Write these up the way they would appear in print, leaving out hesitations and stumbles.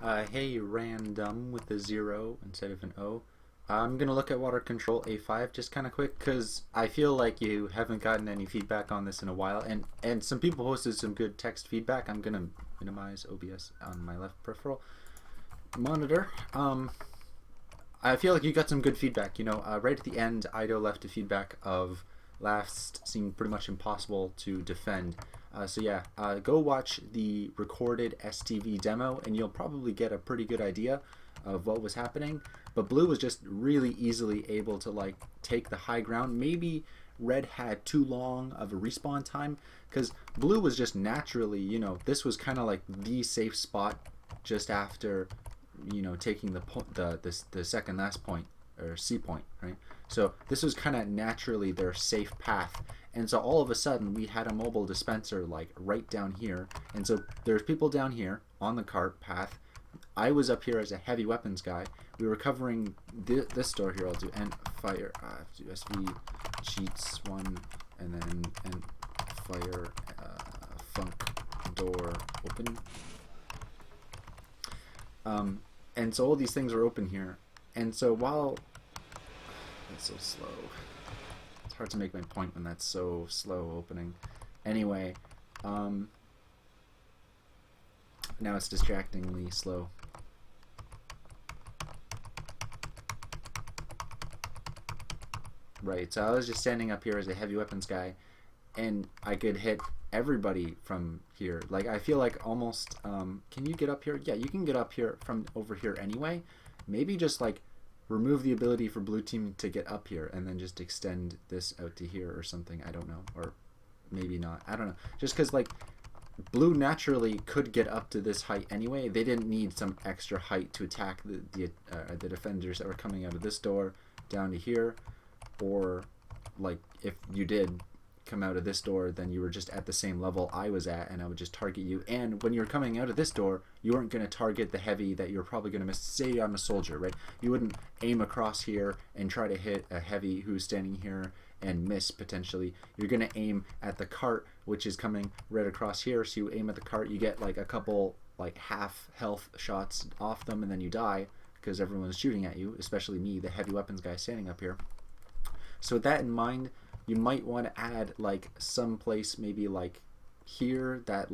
Hey, random with a 0 instead of an O. I'm gonna look at water control A5 just kind of quick because I feel like you haven't gotten any feedback on this in a while, and some people posted some good text feedback. I'm gonna minimize OBS on my left peripheral monitor. I feel like you got some good feedback. Right at the end, Ido left a feedback of last seemed pretty much impossible to defend. Go watch the recorded STV demo and you'll probably get a pretty good idea of what was happening. But blue was just really easily able to take the high ground. Maybe red had too long of a respawn time because blue was just naturally, this was kind of like the safe spot just after, taking the second last point or C point, right? So this was kind of naturally their safe path. And so all of a sudden we had a mobile dispenser right down here. And so there's people down here on the cart path. I was up here as a heavy weapons guy. We were covering this door here. I'll do end fire, do SV cheats 1 and then end fire funk door open. And so all these things are open here. And so while that's so slow. It's hard to make my point when that's so slow opening. Anyway, now it's distractingly slow. Right, so I was just standing up here as a heavy weapons guy, and I could hit everybody from here. I feel like almost, can you get up here? Yeah, you can get up here from over here anyway. Maybe just remove the ability for blue team to get up here and then just extend this out to here or something. I don't know, or maybe not. I don't know. Just because blue naturally could get up to this height anyway. They didn't need some extra height to attack the defenders that were coming out of this door down to here, or if you did come out of this door, then you were just at the same level I was at and I would just target you. And when you're coming out of this door, you weren't going to target the heavy that you're probably going to miss. Say I'm a soldier, right? You wouldn't aim across here and try to hit a heavy who's standing here and miss potentially. You're going to aim at the cart, which is coming right across here. So you aim at the cart, you get a couple half health shots off them, and then you die because everyone's shooting at you, especially me, the heavy weapons guy standing up here. So with that in mind, you might want to add some place maybe here that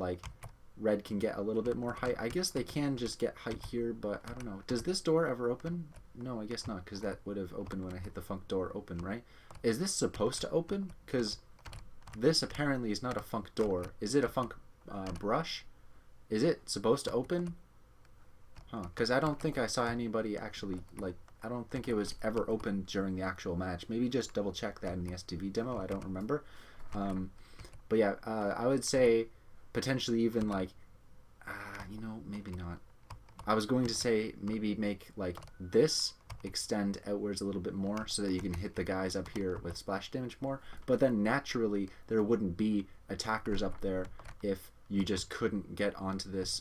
red can get a little bit more height. I guess they can just get height here, but I don't know. Does this door ever open? No, I guess not, because that would have opened when I hit the funk door open, right? Is this supposed to open? Because this apparently is not a funk door. Is it a funk brush? Is it supposed to open? Huh, because I don't think I saw anybody actually I don't think it was ever opened during the actual match. Maybe just double check that in the STV demo. I don't remember. But yeah, I would say potentially even maybe not. I was going to say maybe make this extend outwards a little bit more so that you can hit the guys up here with splash damage more. But then naturally there wouldn't be attackers up there if you just couldn't get onto this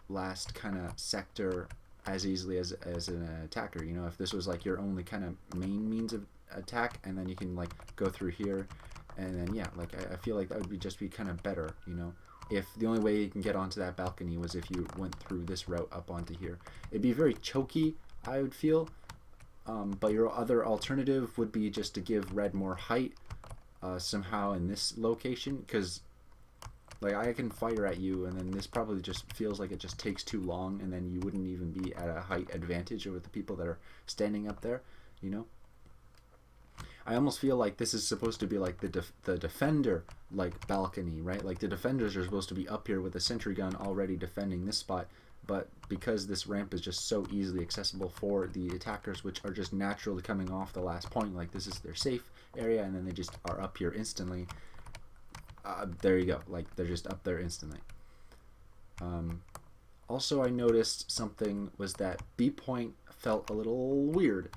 last kind of sector as easily as an attacker. If this was your only kind of main means of attack, and then you can go through here, and then yeah, I feel like that would just be kind of better, if the only way you can get onto that balcony was if you went through this route up onto here. It'd be very choky, I would feel, but your other alternative would be just to give red more height somehow in this location, because I can fire at you, and then this probably just feels like it just takes too long, and then you wouldn't even be at a height advantage over the people that are standing up there, I almost feel like this is supposed to be the defender balcony, right? The defenders are supposed to be up here with a sentry gun already defending this spot, but because this ramp is just so easily accessible for the attackers, which are just naturally coming off the last point, this is their safe area, and then they just are up here instantly. There you go, they're just up there instantly. Also, I noticed something was that B point felt a little weird.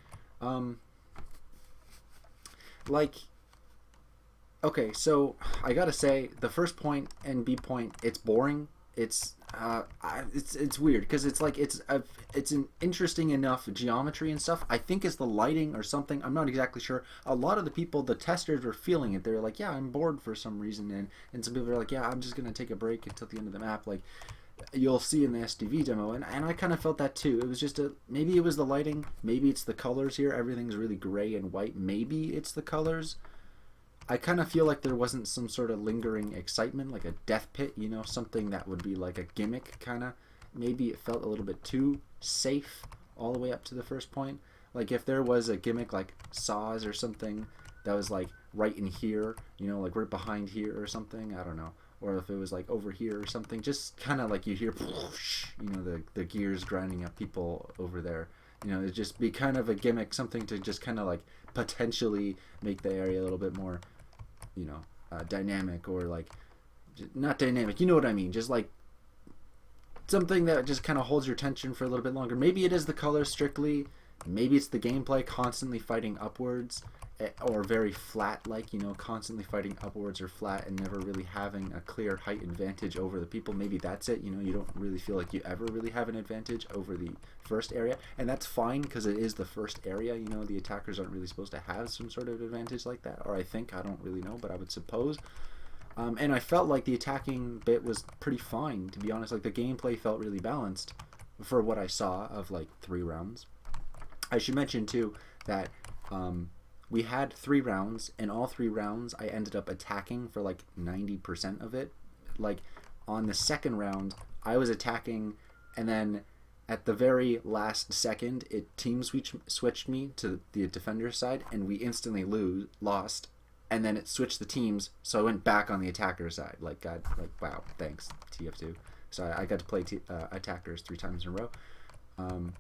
Okay, so I gotta say, the first point and B point, it's boring. It's weird because it's an interesting enough geometry and stuff. I think it's the lighting or something. I'm not exactly sure. A lot of the people, the testers, were feeling it. They're like, yeah, I'm bored for some reason, and some people are like, yeah, I'm just gonna take a break until the end of the map. you'll see in the STV demo, and I kind of felt that too. It was just maybe it was the lighting, maybe it's the colors here. Everything's really gray and white. Maybe it's the colors. I kind of feel like there wasn't some sort of lingering excitement, like a death pit, you know, something that would be like a gimmick kind of. Maybe it felt a little bit too safe all the way up to the first point. Like if there was a gimmick like Saws or something that was like right in here, you know, like right behind here or something, I don't know. Or if it was like over here or something, just kind of like you hear, you know, the gears grinding up people over there. You know, it'd just be kind of a gimmick, something to just kind of like potentially make the area a little bit more, you know, dynamic, or like, not dynamic, you know what I mean, just like something that just kind of holds your attention for a little bit longer. Maybe it is the color strictly, maybe it's the gameplay constantly fighting upwards, or very flat, like, you know, constantly fighting upwards or flat and never really having a clear height advantage over the people. Maybe that's it, you know, you don't really feel like you ever really have an advantage over the first area, and that's fine because it is the first area, you know, the attackers aren't really supposed to have some sort of advantage like that, or I don't really know, but I would suppose. And I felt like the attacking bit was pretty fine, to be honest. Like the gameplay felt really balanced for what I saw of like 3 rounds. I should mention too that we had 3 rounds, and all 3 rounds I ended up attacking for like 90% of it. Like on the second round, I was attacking, and then at the very last second, it team switched me to the defender's side, and we instantly lost. And then it switched the teams, so I went back on the attacker side. Like, wow, thanks, TF2. So I got to play attackers 3 times in a row.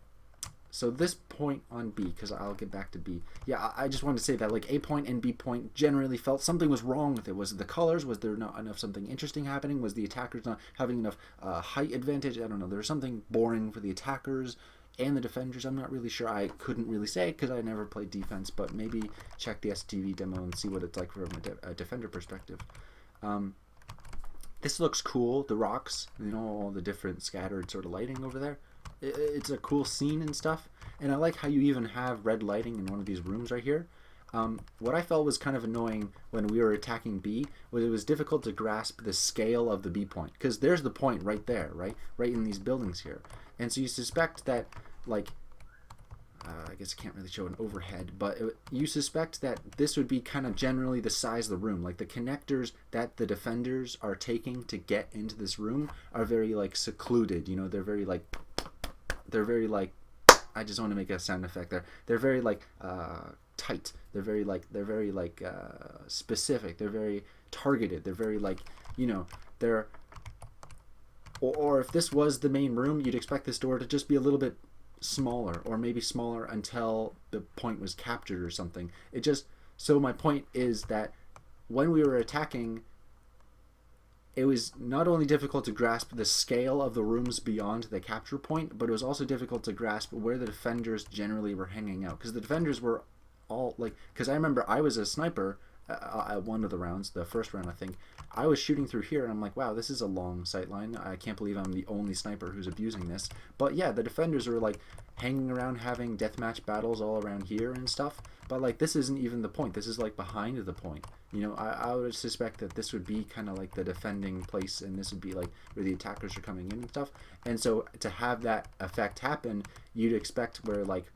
So this point on B, because I'll get back to B. Yeah, I just wanted to say that like A point and B point generally felt something was wrong with it. Was it the colors? Was there not enough something interesting happening? Was the attackers not having enough height advantage? I don't know. There was something boring for the attackers and the defenders. I'm not really sure. I couldn't really say because I never played defense, but maybe check the STV demo and see what it's like from a defender perspective. This looks cool. The rocks, you know, all the different scattered sort of lighting over there. It's a cool scene and stuff, and I like how you even have red lighting in one of these rooms right here. What I felt was kind of annoying when we were attacking B was it was difficult to grasp the scale of the B point, because there's the point right there, right in these buildings here, and so you suspect that, like, I guess I can't really show an overhead, but you suspect that this would be kind of generally the size of the room. Like the connectors that the defenders are taking to get into this room are very like secluded, you know, they're very like I just want to make a sound effect there. They're very like tight. They're very like specific. They're very targeted. They're very like, you know, they're or if this was the main room, you'd expect this door to just be a little bit smaller, or maybe smaller until the point was captured or something. It just, so my point is that when we were attacking, it was not only difficult to grasp the scale of the rooms beyond the capture point, but it was also difficult to grasp where the defenders generally were hanging out, because the defenders were all like, because I remember I was a sniper at one of the rounds, the first round I think, I was shooting through here and I'm like, wow, this is a long sight line. I can't believe I'm the only sniper who's abusing this. But yeah, the defenders were like hanging around having deathmatch battles all around here and stuff. But like this isn't even the point. This is like behind the point. You know, I would suspect that this would be kind of like the defending place, and this would be like where the attackers are coming in and stuff. And so to have that effect happen, you'd expect where like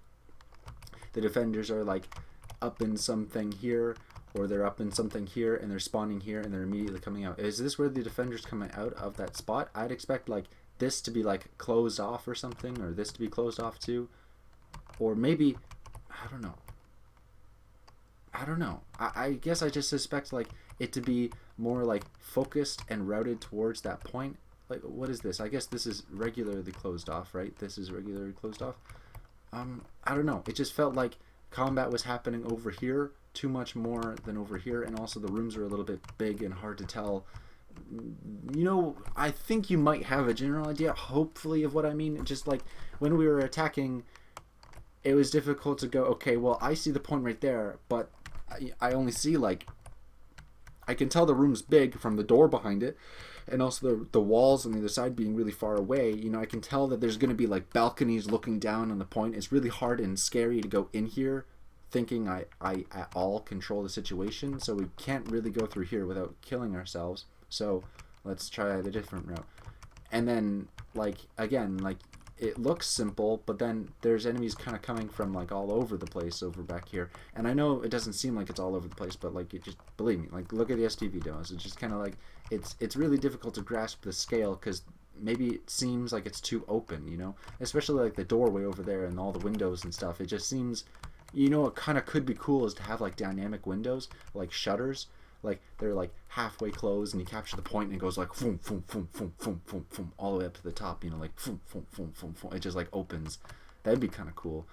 the defenders are like up in something here, or they're up in something here and they're spawning here and they're immediately coming out. Is this where the defender's coming out of that spot? I'd expect like this to be like closed off or something, or this to be closed off too, or maybe, I don't know. I guess I just suspect like it to be more like focused and routed towards that point. Like, what is this? I guess this is regularly closed off, right? This is regularly closed off. I don't know. It just felt like combat was happening over here too much more than over here, and also the rooms are a little bit big and hard to tell. You know, I think you might have a general idea, hopefully, of what I mean. Just like when we were attacking, it was difficult to go, okay, well, I see the point right there, but I only see like, I can tell the room's big from the door behind it, and also the walls on the other side being really far away. You know, I can tell that there's going to be like balconies looking down on the point. It's really hard and scary to go in here thinking I at all control the situation, so we can't really go through here without killing ourselves. So let's try the different route. And then like again, like it looks simple, but then there's enemies kind of coming from like all over the place over back here. And I know it doesn't seem like it's all over the place, but like it just, believe me, like look at the STV demos. It's just kind of like it's really difficult to grasp the scale because maybe it seems like it's too open, you know, especially like the doorway over there and all the windows and stuff. It just seems, you know, what kind of could be cool is to have like dynamic windows, like shutters, like they're like halfway closed and you capture the point and it goes like boom boom boom boom boom boom boom all the way up to the top, you know, like boom boom boom boom boom. It just like opens. That'd be kind of cool.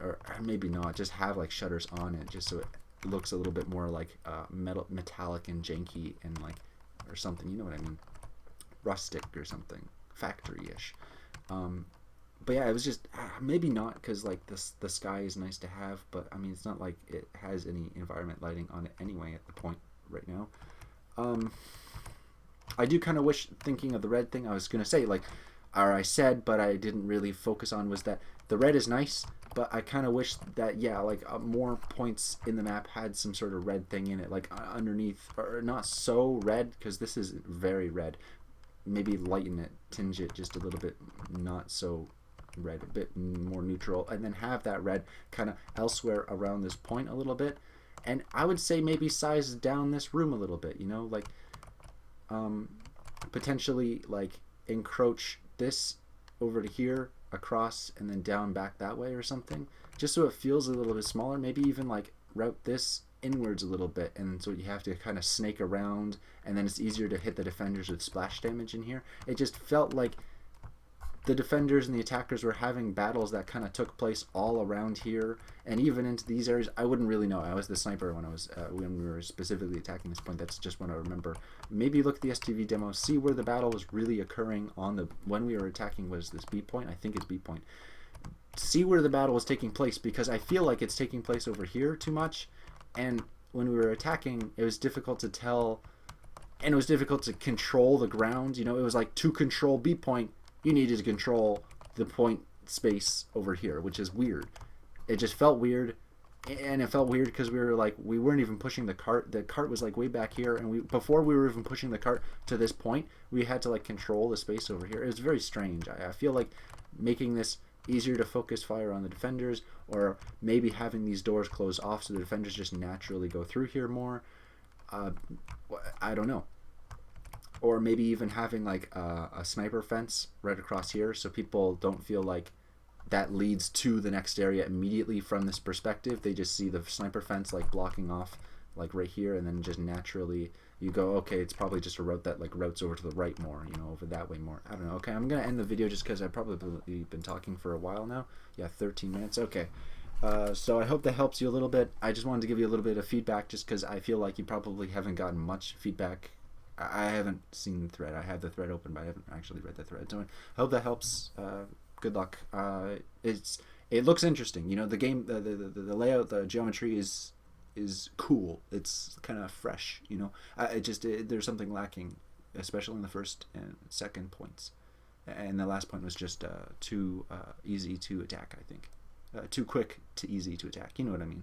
Or maybe not, just have like shutters on it just so it looks a little bit more like metallic and janky and like, or something, you know what I mean, rustic or something, factory-ish. But yeah, it was just maybe not, because like the sky is nice to have, but I mean it's not like it has any environment lighting on it anyway at the point right now. I do kind of wish, thinking of the red thing, I was gonna say like, or I said, but I didn't really focus on, was that the red is nice, but I kind of wish that, yeah, like more points in the map had some sort of red thing in it, like underneath, or not so red, because this is very red. Maybe lighten it, tinge it just a little bit, not so red, a bit more neutral, and then have that red kind of elsewhere around this point a little bit. And I would say maybe size down this room a little bit, you know, like potentially like encroach this over to here, across, and then down back that way or something, just so it feels a little bit smaller. Maybe even like route this inwards a little bit, and so you have to kind of snake around, and then it's easier to hit the defenders with splash damage in here. It just felt like the defenders and the attackers were having battles that kind of took place all around here, and even into these areas. I wouldn't really know. I was the sniper when I was when we were specifically attacking this point. That's just what I remember. Maybe look at the STV demo, see where the battle was really occurring on the, when we were attacking, was this B point? I think it's B point. See where the battle was taking place, because I feel like it's taking place over here too much, and when we were attacking, it was difficult to tell, and it was difficult to control the ground. You know, it was like, to control B point, you needed to control the point space over here, which is weird. It just felt weird, and it felt weird because we were like, we weren't even pushing the cart. The cart was like way back here, and we, before we were even pushing the cart to this point, we had to like control the space over here. It was very strange. I feel like making this easier to focus fire on the defenders, or maybe having these doors closed off so the defenders just naturally go through here more. I don't know. Or maybe even having like a sniper fence right across here, so people don't feel like that leads to the next area immediately from this perspective. They just see the sniper fence like blocking off like right here, and then just naturally you go, okay, it's probably just a route that like routes over to the right more, you know, over that way more. I don't know. Okay, I'm gonna end the video just because I've probably been talking for a while now. Yeah, 13 minutes. Okay. So I hope that helps you a little bit. I just wanted to give you a little bit of feedback, just because I feel like you probably haven't gotten much feedback. I haven't seen the thread. I have the thread open, but I haven't actually read the thread. So I hope that helps. Good luck. It looks interesting. You know, the game, the layout, the geometry is cool. It's kind of fresh. You know, there's something lacking, especially in the first and second points, and the last point was just too easy to attack. I think too quick to easy to attack. You know what I mean?